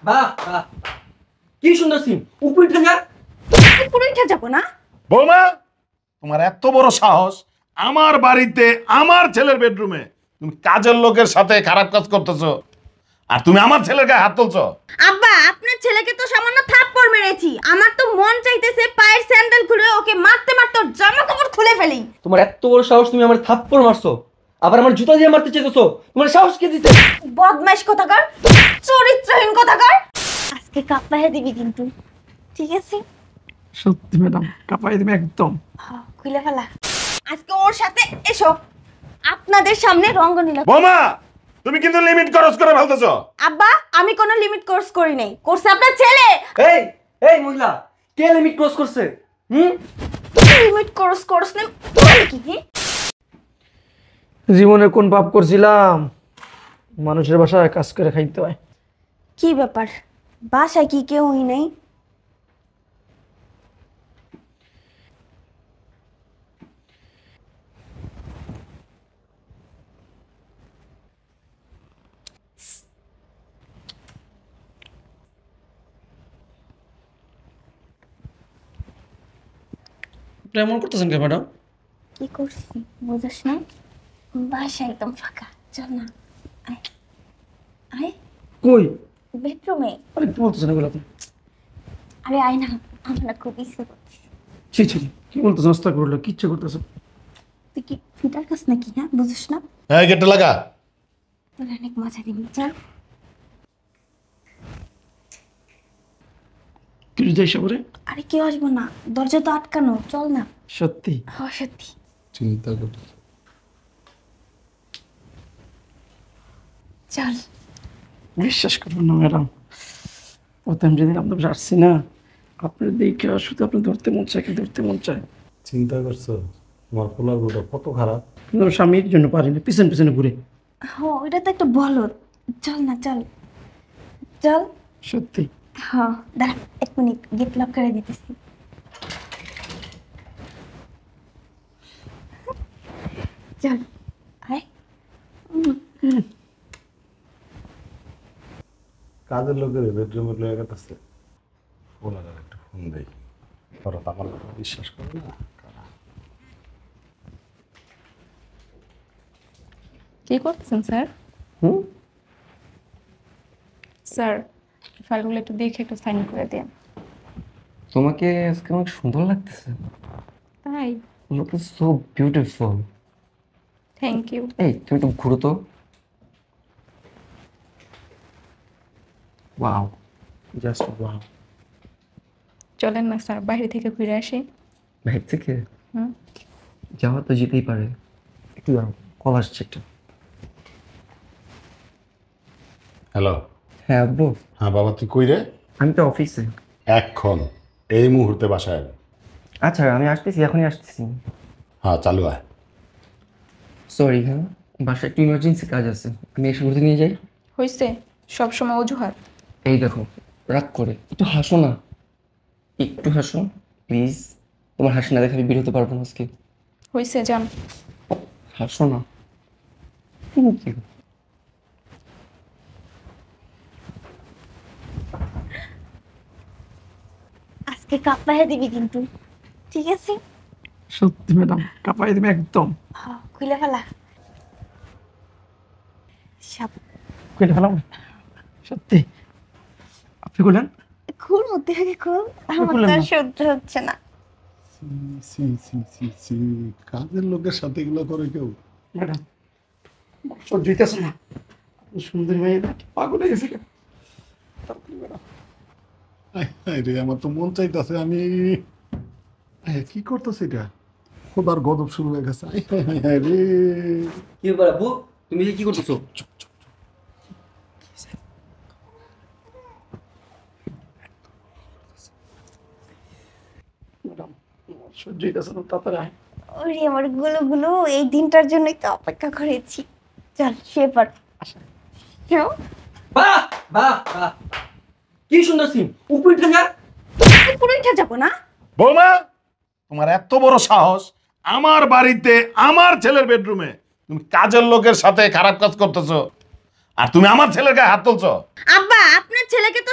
বাহ বাহ, কি সুন্দর সিম। উপরে উঠে যা। উপরে উঠে যাবো না? বৌমা, তোমার এত বড় সাহস আমার বাড়িতে আমার ছেলের বেডরুমে তুমি কাজের লোকের সাথে খারাপ কাজ করতেছো, আর তুমি আমার ছেলের গায়ে হাত তুলছো। আব্বা, আপনার ছেলেকে তো সামান্য থাপ্পড় মেরেছি, আমার তো মন চাইতেছে পায়ের স্যান্ডেল খুলে ওকে মারতে মারতে ওর জামা কাপড় খুলে ফেলি। তোমার এত বড় সাহস, তুমি আমার থাপ্পড় মারছো, আবার আমার জুতা দিয়ে মারতে চাইতেছো। তোমার সাহস কে দিছে? বদমাইশ কোথাকার, চরিত্রহীন কোথাকার। আজকে কাপ্পাহে দিবি কিন্তু, ঠিক আছে? সত্যি ম্যাডাম, কাপাই দিবে একদম। খুলে ফেলা। আজকে ওর সাথে এসো, আপনাদের সামনে রঙ্গনীলা। বৌমা, তুমি কিন্তু লিমিট ক্রস করে ফেলতেছো। আব্বা, আমি কোনো লিমিট কোর্স করি নাই, করছে আপনার ছেলে। এই এই মহিলা, কে লিমিট ক্রস করছে? লিমিট কোর্স নেই মানে কি? জীবনে কোন পাপ করছিলাম? মানুষের বাসায় কাজ করে খাইতে হয়। কি ব্যাপার, বাসায় কি কেউই নেই? এমন করতেছেন কে ম্যাডাম? কি করছি বুঝাস না? বাসা একদম ফাঁকা, চল না, আয় আয় কই? বেডরুমে। আরে কি বলতেছেন এগুলো আপনি? আরে আয় না, আমরা খুব ইচ্ছে করছি। ছি ছি, কি বলতেছেন? নাস্তা করলো, কিচ্ছু করতেছেন? তুই কি ফিটার কাছ নাকি? হ্যাঁ, বুঝিস না? হ্যাঁ, গেটটা লাগা। তোর অনেক মজা দিবি, চল। কিছু যাই সাবরে? আরে কেউ আসবো না, দরজা তো আটকানো, চল না। সত্যি? হ্যাঁ সত্যি। চিন্তা করতে চল। বিশ্বাস করবেন না ম্যাডাম, প্রথম যেদিন আপনার বাসায় আসছি না, আপনার দেখে শুধু আপনি ধরতে মন চায়, কি ধরতে মন চায়। চিন্তা করছো তোমার পোলার গোটা কত খারাপ? কিন্তু আমার স্বামীর জন্য পারি না, পিছনে পিছনে ঘুরে। হ্যাঁ, এটা তো একটা বলদ। চল না, চল চল। সত্যি? হ্যাঁ দাঁড়া, 1 মিনিট, গেট লক করে দিতেছি। চল আয়। কাজের লোকের বেডরুমে লয়ে গেছে। পোলার একটা ফোন দেই, ওরা তো আমার কথা বিশ্বাস করে না। কি করতেছেন স্যার? স্যার, ফাইলগুলো একটু দেখে একটু সাইন করে দেন। তোমাকে আজকে অনেক সুন্দর লাগতেছে। তাই? Look is so beautiful. Thank you. এই তুমি একটু ঘুরো তো। Wow, just wow. চলেন না স্যার, বাইরে থেকে ঘুরে আসি। বাইরে থেকে হুম। যাওয়া তো যেতেই পারে, একটু দাঁড়াও, কল আসছে একটা। হ্যালো। হ্যাঁ আব্বু। হ্যাঁ বাবা, তুই কই রে? আমি তো অফিসে। এখন এই মুহূর্তে বাসায় আয়। আচ্ছা আমি আসতেছি, এখনই আসতেছি। হ্যাঁ, চালু আয়। সরি, হ্যাঁ বাসায় একটু ইমার্জেন্সি কাজ আছে, আমি এসে ঘুরতে নিয়ে যাই। হয়েছে, সবসময় অজুহাত। এই দেখো, রাগ করে একটু হাসো না, একটু হাসো প্লিজ। তোমার হাসি না দেখে আমি বের হতে পারবো না আজকে। হয়েছে, যান। হাসো না। Thank you. আজকে কাপ্পাহে দিবি কিন্তু, ঠিক আছে? সত্যি ম্যাডাম, কাপাই দিবে একদম। হ্যাঁ, খুলে ফেলা। সাপ। খুলে ফেলাম? সত্যি? আপনি বললেন? খুল, মধ্যে আগে খুল, আমার খুললেন তো আর না। সহ্য হচ্ছে না। সি সি সি সি, কাজের লোকের সাথে এগুলো করে কেউ? ম্যাডাম সহ্য হইতেছে না, আপনি সুন্দরী মেয়ে নাকি পাগল হয়ে গেছে? রে, আমার তো মন চাইতেছে আমি কি করতেছে এটা? খোদার গজব শুরু হয়ে গেছে। রে, কি ব্যাপার আব্বু, তুমি কি করতেছো? ম্যাডাম সহ্য হইতেছে না, তাড়াতাড়ি আয়। ওরে আমার গুলো, এই দিনটার জন্যই তো অপেক্ষা করেছি। চল শুয়ে পড়। চল। বাহ বাহ বাহ, কি সুন্দর সিম। উপরে উঠে যা। উপরে উঠে যাবো না? বৌমা, তোমার এত বড় সাহস আমার বাড়িতে আমার ছেলের বেডরুমে তুমি কাজের লোকের সাথে খারাপ কাজ করতেছো, আর তুমি আমার ছেলের গায়ে হাত তুলছো। আব্বা, আপনার ছেলেকে তো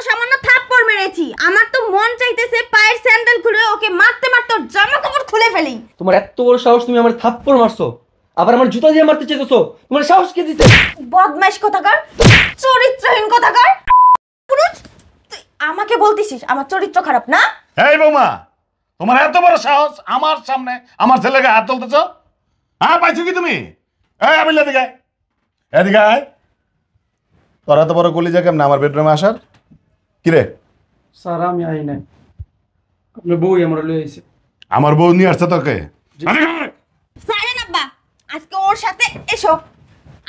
চাইতেছে পায়ের স্যান্ডেল খুলে ওকে মারতে মারতে ওর জামা কাপড় খুলে ফেলি। তোমার এত বড় সাহস, তুমি আমার থাপ্পড় মারছো, আবার আমার জুতা দিয়ে মারতে চাইতেছো। তোমার সাহস কে দিছে? বদমাইশ কোথাকার, চরিত্রহীন কোথাকার পুরুষ। তুই আমাকে বলতিছিস আমার চরিত্র খারাপ না? এই বৌমা, তোমার এত বড় সাহস আমার সামনে আমার ছেলেকে হাত তুলতেছ? হ্যাঁ, পাইছো কি তুমি? এই আমিল, এদিকে আয়। এদিকে আয়। তোর এত বড় কলিজা কেমন আমার বেডরুমে আসার? কিরে, স্যার আমি আই নাই, আপনার বউই আমার লয়ে আইছে। আমার বউ নিয়ে আসছে তোকে? সারেন আব্বা, আজকে ওর সাথে এসো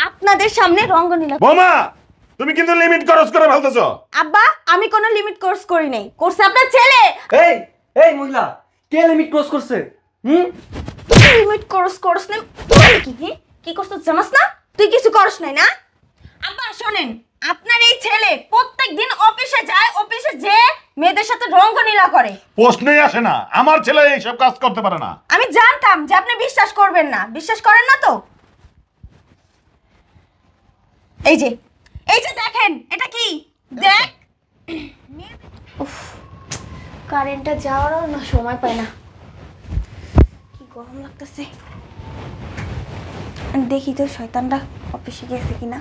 আপনাদের সামনে রঙ্গনীলা। বৌমা, তুমি কিন্তু লিমিট ক্রস করে ফেলতেছো। আব্বা আমি কোনো লিমিট কোর্স করি নাই, করছে আপনার ছেলে। এই এই মহিলা, কে লিমিট ক্রস করছে? লিমিট কোর্স কোর্স নাই মানে কি? কি করছ জানাস না? তুই কিছু করস নাই না? আব্বা শুনেন, আপনার এই ছেলে প্রত্যেকদিন অফিসে যায়, অফিসে যে মেয়েদের সাথে রঙ্গনীলা করে। প্রশ্নই আসে না, আমার ছেলে এইসব কাজ করতে পারে না। আমি জানতাম যে আপনি বিশ্বাস করবেন না, বিশ্বাস করেন না তো। এই যে দেখেন, এটা কি দেখ। উফ, কারেন্টটা যাওয়ারও না সময় পায় না, কি গরম লাগতেছে। দেখি তো শয়তানটা অফিসে গেছে কিনা।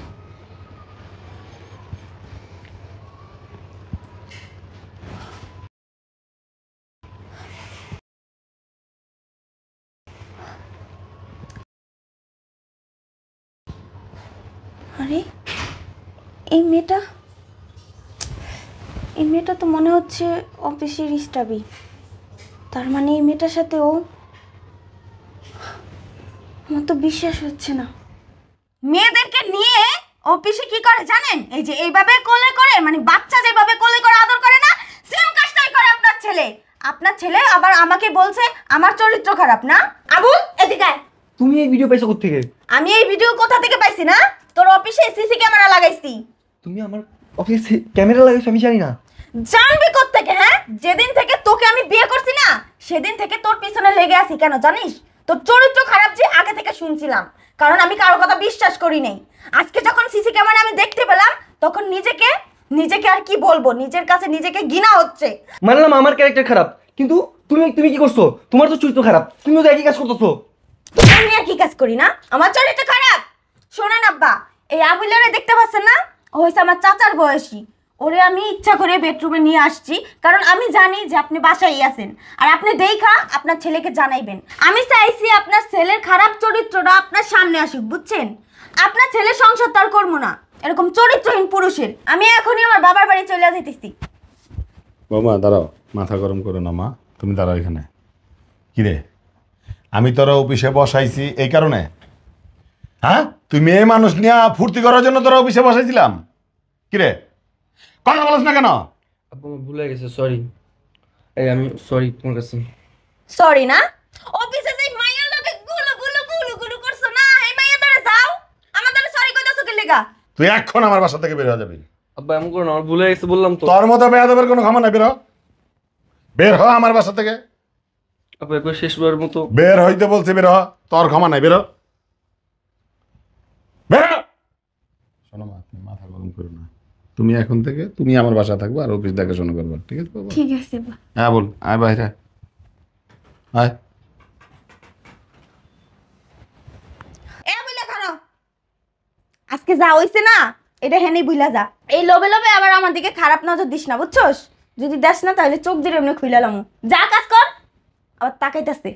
আরে এই মেয়েটা তো মনে হচ্ছে অফিসের স্টাফই। তার মানে এই মেয়েটার সাথে আমার তো বিশ্বাস হচ্ছে না। মেয়েদেরকে নিয়ে অফিসে কি করে জানেন? এই যে এইভাবে কোলে করে, মানে বাচ্চা যেভাবে কোলে করে আদর করে না, সেম কাজটাই করে আপনার ছেলে। আপনার ছেলে আবার আমাকে বলছে আমার চরিত্র খারাপ না। আবুল এদিকে আয়। তুমি এই ভিডিও পাইছো কোথা থেকে? আমি এই ভিডিও কোথা থেকে পাইছি না? তোর অফিসে সিসি ক্যামেরা লাগাইছি। তুমি আমার অফিসে ক্যামেরা লাগাইছো আমি জানি না। জানবি কোত্থেকে? হ্যাঁ, যেদিন থেকে তোকে আমি বিয়ে করছি না, সেদিন থেকে তোর পিছনে লেগে আছি। কেন জানিস? তোর চরিত্র খারাপ যে আগে থেকে শুনছিলাম, কারণ আমি কারো কথা বিশ্বাস করি নাই। আজকে যখন সিসি ক্যামেরা আমি দেখতে পেলাম, তখন নিজেকে আর কি বলবো, নিজের কাছে নিজেকে ঘৃণা হচ্ছে। মানলাম আমার ক্যারেক্টার খারাপ, কিন্তু তুমি কি করছো? তোমার তো চরিত্র খারাপ, তুমিও তো একই কাজ করতেছো। আমি আর কি কাজ করি না? আমার চরিত্র খারাপ? শোনেন আব্বা, এই আবুলারে দেখতে পাচ্ছেন না? ও হয়েছে আমার চাচার বয়সী। ওরে আমি ইচ্ছা করে বেডরুমে নিয়ে আসছি, কারণ আমি জানি যে আপনি বাসায় আছেন, আর আপনি দেখা আপনার ছেলেকে জানাইবেন। আমি চাইছি আপনার ছেলের খারাপ চরিত্রটা আপনার সামনে আসুক, বুঝছেন? আপনার ছেলে সংসার তার করবো না এরকম চরিত্রহীন পুরুষের। আমি এখনই আমার বাবার বাড়ি চলে যেতেছি। বৌমা দাঁড়াও, মাথা গরম করো না মা, তুমি দাঁড়াও এখানে। কিরে, আমি তোরা অফিসে বসাইছি এই কারণে? হ্যাঁ, তুই মেয়ে মানুষ নিয়ে ফুর্তি করার জন্য তোরা অফিসে বসাইছিলাম? কিরে, কথা বলিস না কেন? আপু আমার ভুলে গেছে, সরি। এই আমি সরি তোমার কাছে। সরি না? অফিসে যে মাইয়ার লগে গুলু গুলু গুলু গুলু করছো না, এই মাইয়া ধরে যাও, আমাদের সরি কইতাছো কি লাগা? তুই এখন আমার বাসা থেকে বের হয়ে যাবি। আব্বা এমন করো না, আমার ভুলে গেছে বললাম তো। তোর মতো বেয়াদবের কোনো ক্ষমা নাই, বের হ আমার বাসা থেকে। আপু একবার শেষবারের মতো বের হইতে বলছি, বের হ, তোর ক্ষমা নাই, বের হ। বের হ। শোনো মা, তুমি মাথা গরম করো না, তুমি এখন থেকে তুমি আমার বাসা থাকবো আর অফিস দেখাশোনা করবো, ঠিক আছে বাবা? ঠিক আছে বা। হ্যাঁ বল, আয় বাইরে আয়। এ বুইলা খানো, আজকে যা হইছে না এটা হেনেই বুইলা যা। এই লোভে লোভে আবার আমার দিকে খারাপ নজর দিস না, বুঝছস? যদি দেখ না তাহলে চোখ দিয়ে এমনি খুইলালাম। যা কাজ কর, আবার তাকাইতাছে।